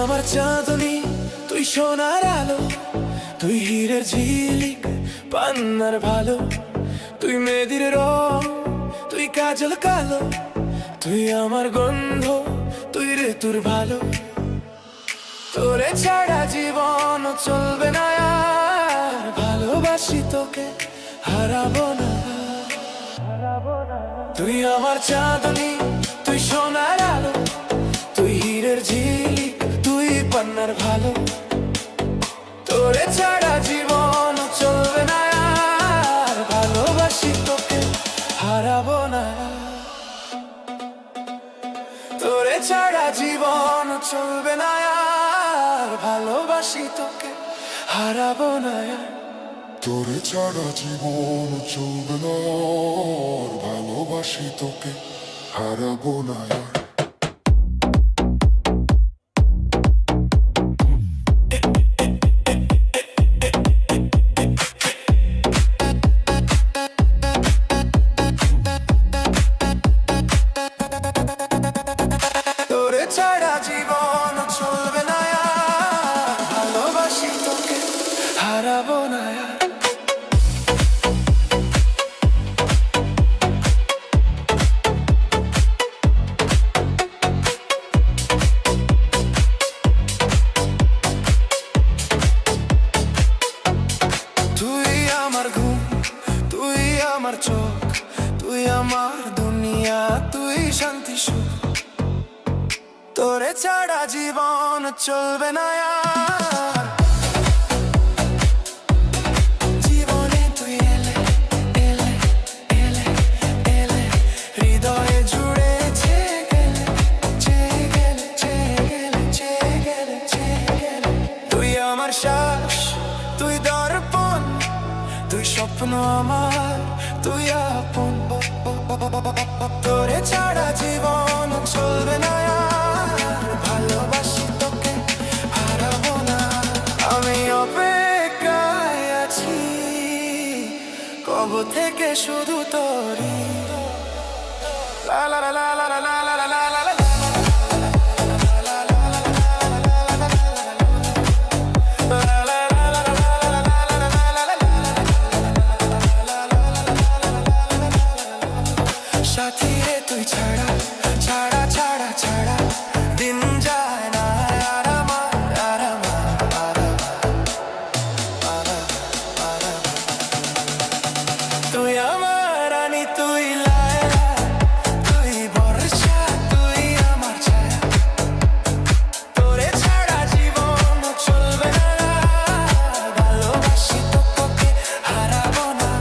আমার চাঁদনি, তুই সোনার আলো, তুই হীরের ঝিলিক পান্নার ভালো, তুই মেহেদির রং, তুই কাজল কালো, তুই আমার গন্ধ, তুই ঋতুর ভালো। তোরে ছাড়া জীবন চলবে না আর, ভালোবাসি তোকে হারাবো না। তুই আমার চাঁদনি, তুই সোনার আলো, তুই হীরের ঝিলিক, তুই পান্নার ভালো। তোরে ছাড়া জীবন চলবে না আর, ভালোবাসি তোকে হারাবো না। তোরে ছাড়া জীবন চলবে না আর, ভালোবাসি তোকে হারাবো না। তোরে ছাড়া জীবন চলবে না আর, ভালোবাসি তোকে হারাবো না। তোরে ছাড়া জীবন চলবে না আর, ভালোবাসি তোকে হারাবো না। তুই আমার ঘুম, তুই আমার চোখ, তুই আমার দুনিয়া, তুই শান্তি সুখ। তোরে ছাড়া জীবন চলবে না আর, জীবনে তুই এলে এলে এলে এলে, হৃদয়ে জুড়ে চেয়ে গেলে চেয়ে গেলে চেয়ে গেলে চেয়ে গেলে চেয়ে গেলে। তুই আমার শ্বাস, তুই দর্পণ, তুই স্বপ্ন আমার, তুই আপন। তোরে ছাড়া জীবন চলবে না আর, ভালোবাসি তোকে হারাবো না। আমি অপেক্ষায় আছি কবে থেকে শুধু তোরই। লা লা লা লা লা লা লা লা লা লা। সাথী রে তুই ছাড়া ছাড়া ছাড়া ছাড়া দিন যায় না আর আমার, আর আমার, আর আমার, আর আমার। তুই আমার রানী, তুই লায়লা, তুই বর্ষা, তুই আমার ছায়া। তোরে ছাড়া জীবন চলবে না, ভালোবাসি তোকে হারাবো না।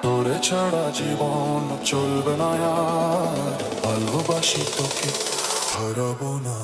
তোরে ছাড়া জীবন চলবে না আর, ভালোবাসি তোকে হারাবো না।